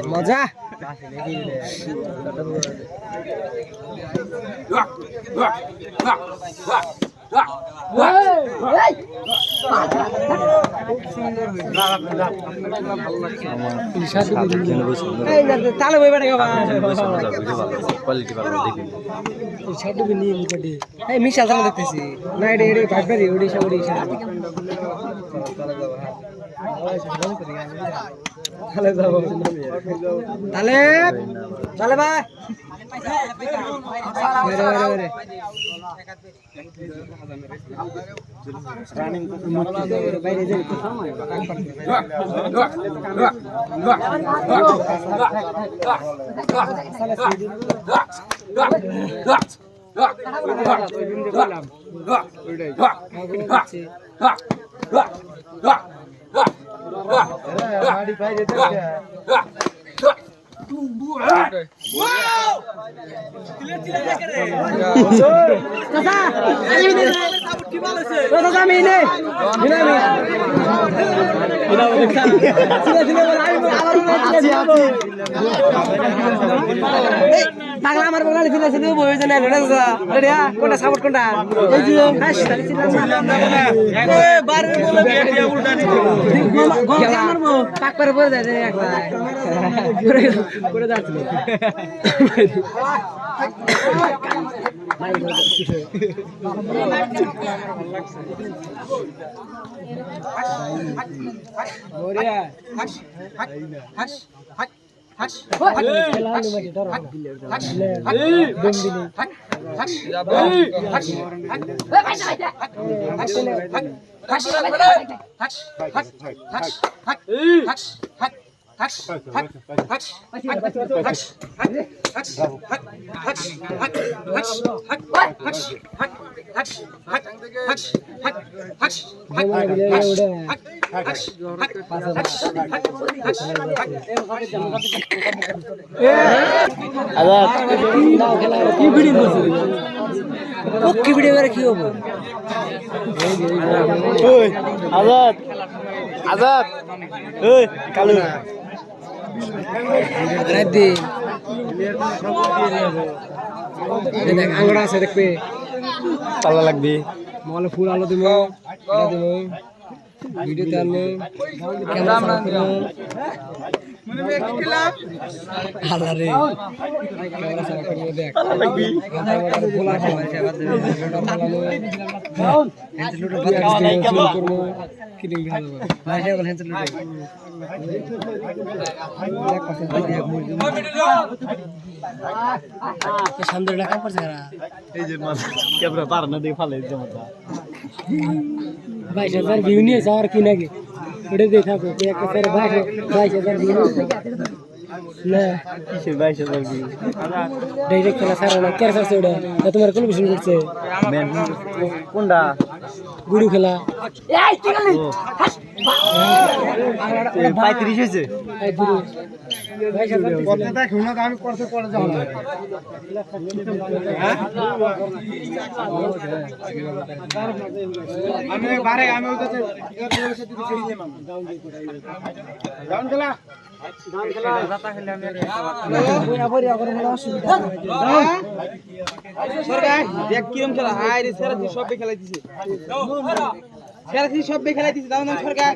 মজা তাহলে বই বেটা মিশাল দেখতেছি না এটা ভাববারি ওড়িশা ওড়িশা তাহলে যাবো তাহলে তাহলে ভাই বাইরে যাই বাংলা আমার বাঙালি ছিল ছিল বইজন রেডিয়া কোনটা সাপোর্ট কোনটা এই যে বারে বলে বিয়া উল্টা গোল মারবো পাক করে পড়ে যায় একলা করে যাচ্ছিল ওরিয়া হাস হাস হাস হাস খেলা মধ্যে ধরো দমদিনি হাস যাব হাস হাস হাস হাস কি ভিডিও করে কি হবো আজাদ আজাদ ওই কালু রাত দিন দেখ আঙুর আছে দেখবে পাল্লা লাগবে মলে ফুল আলো দিব ভিডিওতে আনবো ক্যামেরা করবো মানে দেখলাম আল্লাহ রে ক্যামেরা সারা করবো দেখ ফুল আছে মারছে বাদ দেবে হ্যান্ডেল লুটো বাদ করবো কিলিং ভালো মারছে বল হ্যান্ডেল লুটো দেখ কত দেখ মুরগি সামনে টাকা পড়ছে কারা এই যে ক্যামেরা পার না দিয়ে ফালে যে মাথা 22,000 ভিউ নিয়ে আর কি নাকি ওটা দেখাবো একটা স্যার 22,000 ভিউ না কিসে 22,000 ভিউ ডাইরেক্ট খেলা স্যার না কেয়ার করছে ওটা তোমার কোন বিষয় করছে কোনটা গুরু খেলা এই কি গলি 35 হয়েছে এই গুরু 22,000 কত দেখো না আমি করতে করে যাও না আমি বারে আমি ওই কাছে এর সাথে ছেড়ে দিলাম ডাউন খেলা ডাউন খেলা জাতা খেলে আমি বইয়া করে না অসুবিধা সরকার দেখ কিরম খেলা হাই রে সেরা সব খেলাই দিছে সেরা সব খেলাই দিছে দাও না সরকার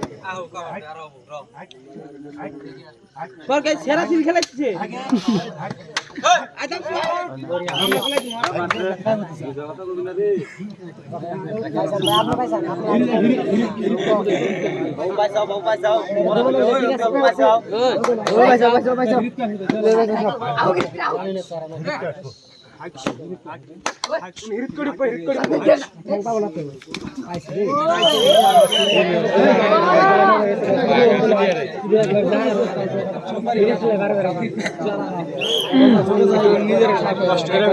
সরকার সেরা সিল খেলাই দিছে আদম হিট করে পাবো না তো আইছে রে নিজের কষ্ট করে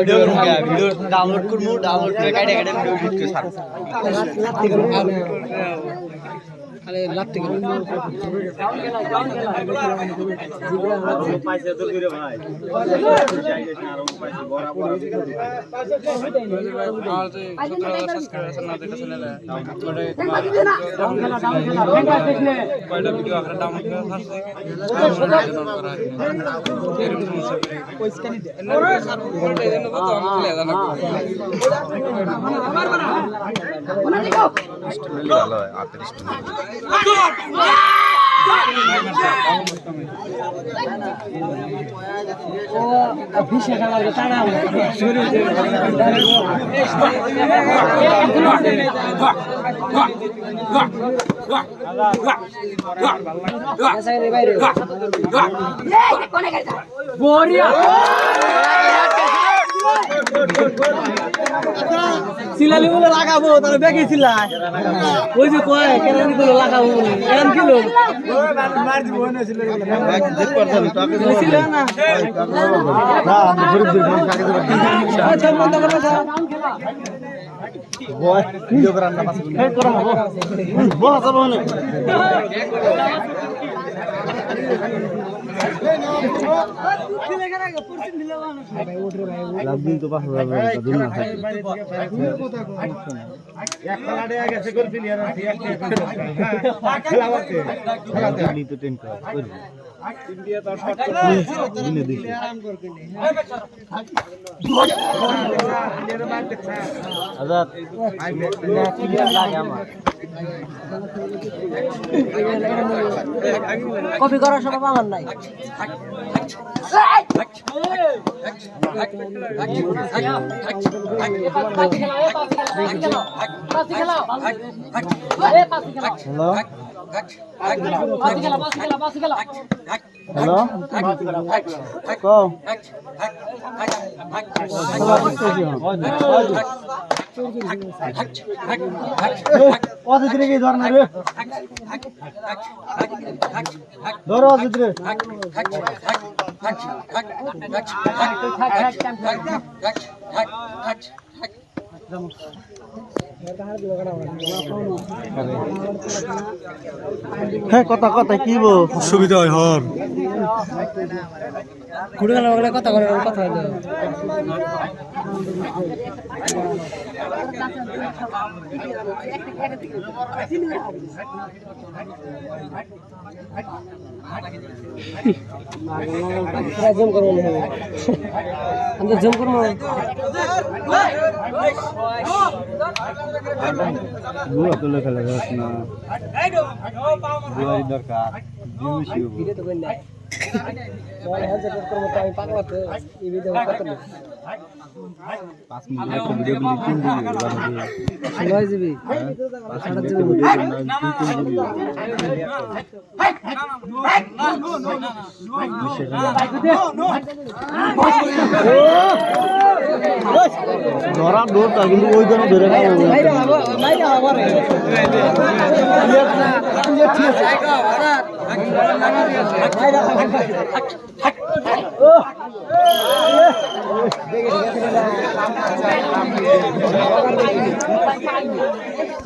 ভিডিও ডাউনলোড করব ডাউনলোড করে কাটে ভিডিও এডিট করে ছাড়ব আরে লাগতে গেল পাইছে তোর করে ভাই আর পাইছে বড় বড় কয়টা ভিডিও আকারে ডাউনলোড করে ছাড়ছে ভালো হয় 28 টাকা টানা শুরু সিলালি বলে লাগাবো তাহলে দেখেছিল ওই যে কয় কেরানি গুলো লাগাবো বলে কেরান কিলো কপি করার সময় আমার নাই হ্যালো হ্যাঁ কথা কথা কি সুবিধা হয় হর কুড়ি গেলে কথা বলে কথা হয় জম করবো আমরা জম করবো তুলে ফেলে না দরকার আমি পাগলা তো এই ভিডিও কত 5 মিনিট ভিডিও গুলি 3 দিবি লয় জিবি 5 মিনিট ভিডিও 3 দিবি ধরা দৌড়টা কিন্তু ওই জন্য ধরে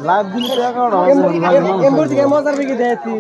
লাভ দিন মজার বিকে দিয়েছি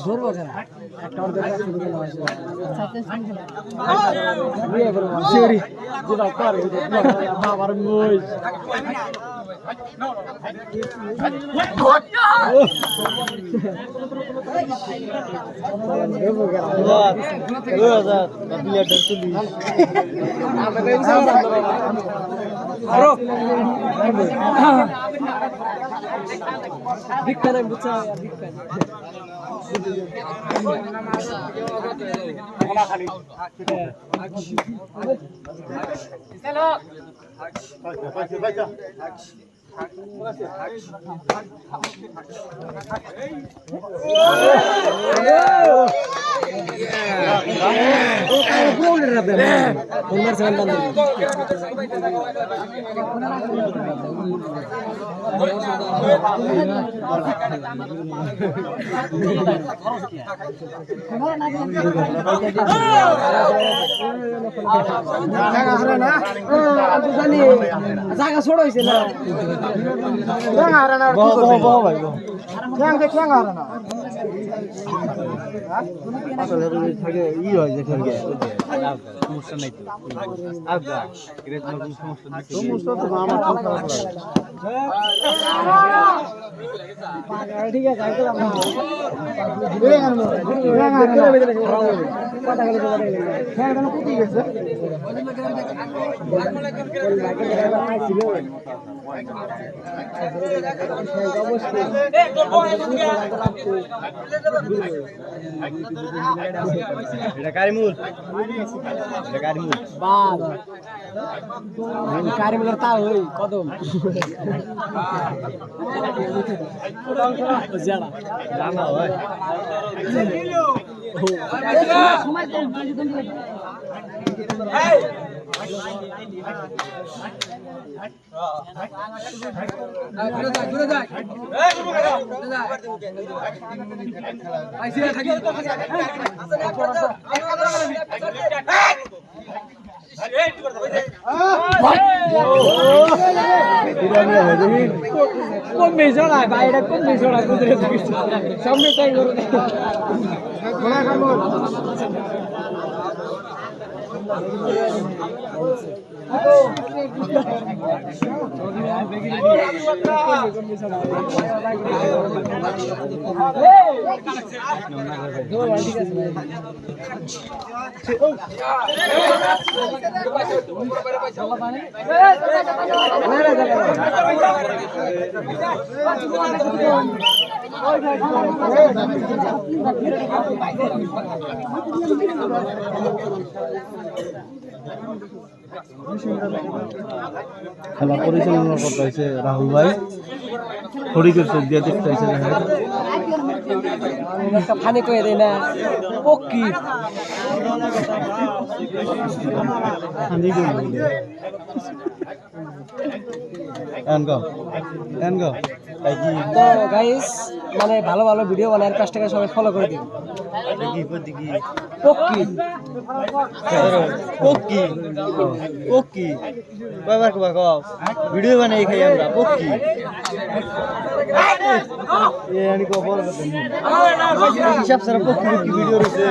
ধরবো কেন বাবার মহিষ ভিক্ষা নাই বুঝছা ভিক্ষা জায়গা ছোট হয়েছে না সমস্যা নাই তো আচ্ছা সমস্যা ঠিক আছে এটা কারিমুল কারিমুলের তা ওই কদম জানা হয় কোন মেজড়া বাইরে কোন মেজড়া কুদরে সামনে তাই করে খেলা পরিচালনা করতে হয়েছে রাহুল ভাই হরিকের চোখ দিয়ে দেখতে হয়েছে ফানি কয়ে দেয় না পক্ষী তো গাইস মানে ভালো ভালো ভিডিও বানায় কাজটাকে সবাই ফলো করে দিন পক্ষী ভিডিও বানাই খাই আমরা পক্ষী হিসাব সারা পক্ষী ভিডিও রয়েছে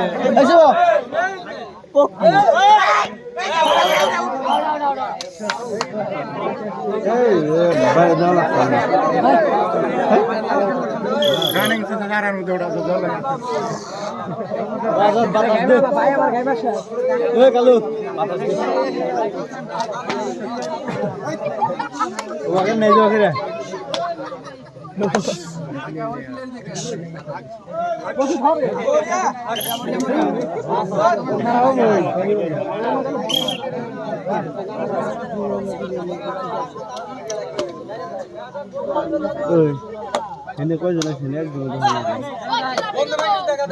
এনে কয়জন আছে একজন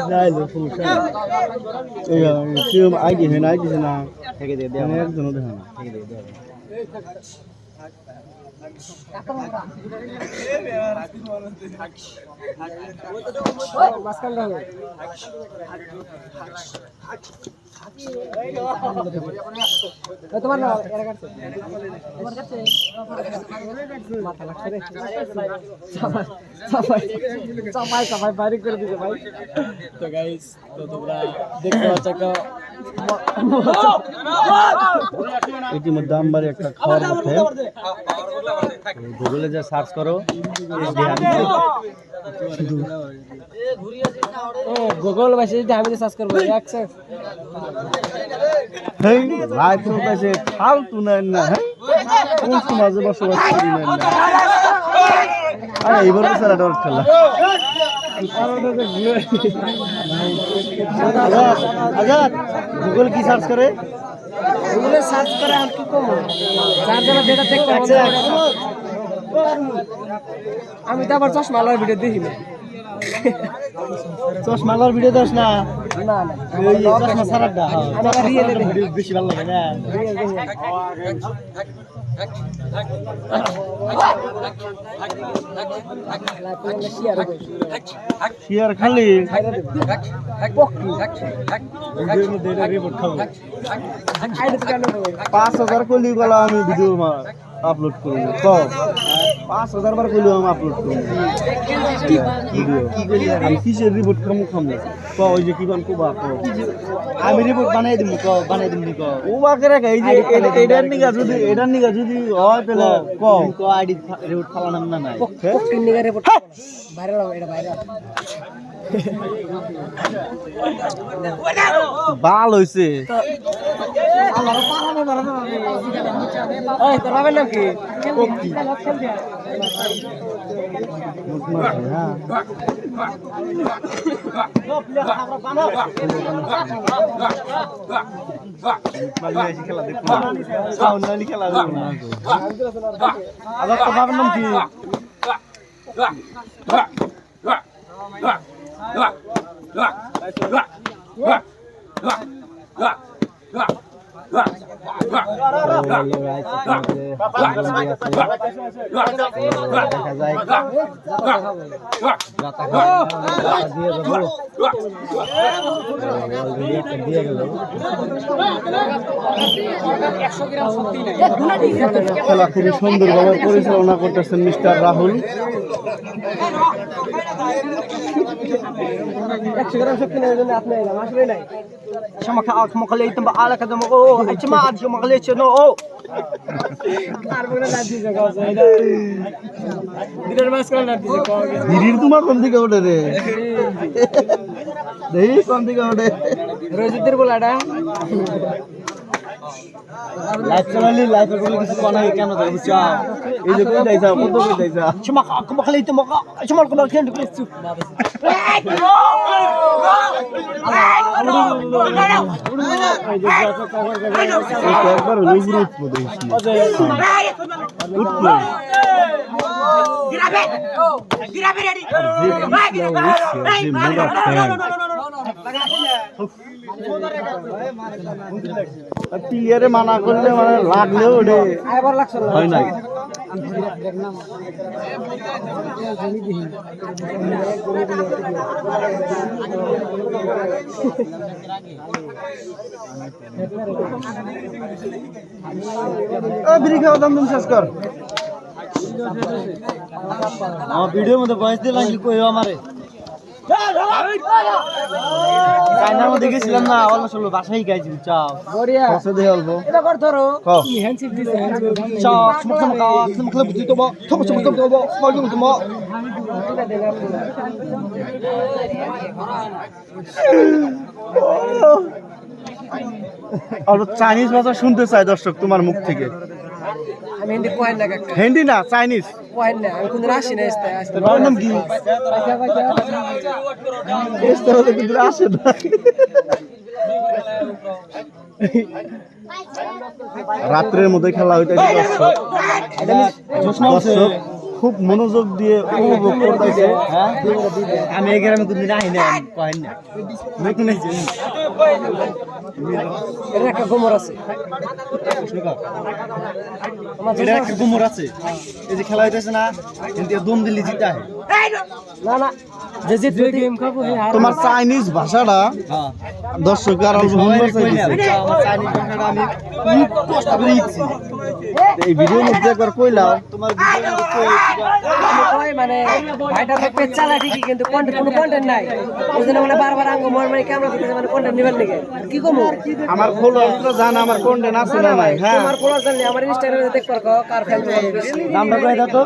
যাইলো সমস্যা এই কিরম আইডি হয় না আইডি না থেকে দিয়ে দেয় একজনও দেখে না থেকে দিয়ে দেয় তোমার না এর কাছে তোমার কাছে মাথা লাগছে রে সবাই বাইরে করে দিতে ভাই তো গাইস তো তোমরা দেখতে পাচ্ছ একটা ইতিমধ্যে আমবারে একটা খাওয়ার মধ্যে গুগলে যা সার্চ করো গুগল ভাষা যদি আমি সার্চ করবো হেই লাইভ চলতেছে ফালতু নেন না হ্যাঁ কোন সমাজে বসবাস করি নেন না আরে এইবার সারা ডর খেলা আজাদ গুগল কি সার্চ করে গুগলে সার্চ করে আর কি করব যার যারা যেটা দেখতে আমি তো আবার চশমা লাগার ভিডিও দেখি না। চশমালার ভিডিও দেখ না না না ওই চশমা ছাড়াটা আমার রিয়েলে দেখি। ভিডিও বেশি ভালো লাগে না শেয়ার খালি ভিডিওর মধ্যে এটা রিপোর্ট খাবো 5000 কলি গলা আমি ভিডিও আপলোড করব তো 5000 বার কইলো আমি আপলোড করব ভিডিও আমি কিসের রিপোর্ট খামু তো ওই যে কি বান কোবা আমি রিপোর্ট বানাই দিমু তো বানাই দিমু তো ও বাকে রাখা এই যে এডার নিগা যদি হয় তাহলে কো আইডি রিপোর্ট ফালানাম না নাই পক্ষিন নিগা রিপোর্ট ভাইরাল হবে, এটা ভাইরাল বাল হইছে ওই তোর বাবার নাম কি? খেলা দেখবো সাউন্ড নালি খেলা দেখবো না আবার তো বাবার নাম কি খেলা খুবই সুন্দরভাবে পরিচালনা করতেছেন মিস্টার রাহুল। 100 গ্রাম শক্তি নেই জন্য আপনি এলাম আসলে নাই Makaliit na baala ka naman ko. Ay, siya siya makaliit siya no. তারপরে না দিছে কথা এটা দিনের মাস করে না দিছে কও ভিড়ির তোমার কোন দিকে ওঠে রে দেই কোন দিকে ওঠে রোজিদের বলাটা লাইভ চালালি লাইভ করে কিছু কোনা কেন ধরে বুঝছো এই যে কই যাইছা কত কই যাইছা Siya makaliit na maka. Siya makaliit na maka. একবার হলো পুরো উঠবো দেইছি উঠবো Grabe ready. প্লেয়ারে মানা করলে মানে লাগলেও ওঠে আবার লাগছে না হয় না বিড়ি খাওয়া দাম শেষ কর আমার ভিডিওর মধ্যে বয়স দিয়ে লাগলি কই আমারে চাইনার মধ্যে গেছিলাম না অল্প স্বল্প বাসায় গাইছি চাও বড়িয়া কষ্ট দিয়ে অল্প এটা কর ধরো কও। কি হ্যান্ডশেক দিছে handshake Siya makaliit to ba. Tapos siya makaliit to ba. Makaliit to ba. আর চাইনিজ ভাষা শুনতে চাই দর্শক তোমার মুখ থেকে আমি হিন্দি কই না কাকা হিন্দি না চাইনিজ কই না আমি কোন রাশি না আসতে তোর নাম কি এসতে হলে কিন্তু আসে না রাত্রের মধ্যে খেলা হইতেছে দর্শক খুব মনোযোগ দিয়ে উপভোগ করতেছে হ্যাঁ আমি এই গ্রামে কোনদিন আহি না কহেন না নতুন আইছি এর একটা গোমর আছে এটা একটা গুমর আছে এই যে খেলা হইতেছে না কিন্তু দম দিলি জিতা হয় না না যে যে গেম খাবো তোমার চাইনিজ ভাষাটা দর্শক আর অল্প হুন্ডার চাইছে আমার চাইনিজ ভাষাটা আমি খুব কষ্ট করে শিখছি এই ভিডিওর মধ্যে একবার কইলাম তোমার ভিডিওর মধ্যে কই মানে ভাইটা তো পেজ চালা ঠিকই কিন্তু কন্টেন্ট কোনো কন্টেন্ট নাই ওজন্য মানে বারবার আঙ্গ মোর মানে ক্যামেরা দিতে মানে কন্টেন্ট নিবেন নাকি কি কমু আমার ফলোয়াররা জানে আমার কন্টেন্ট আছে না নাই হ্যাঁ তোমার ফলোয়ার জানলে আমার ইনস্টাগ্রামে দেখতে পারো কার ফ্যান নামটা কই দাও তো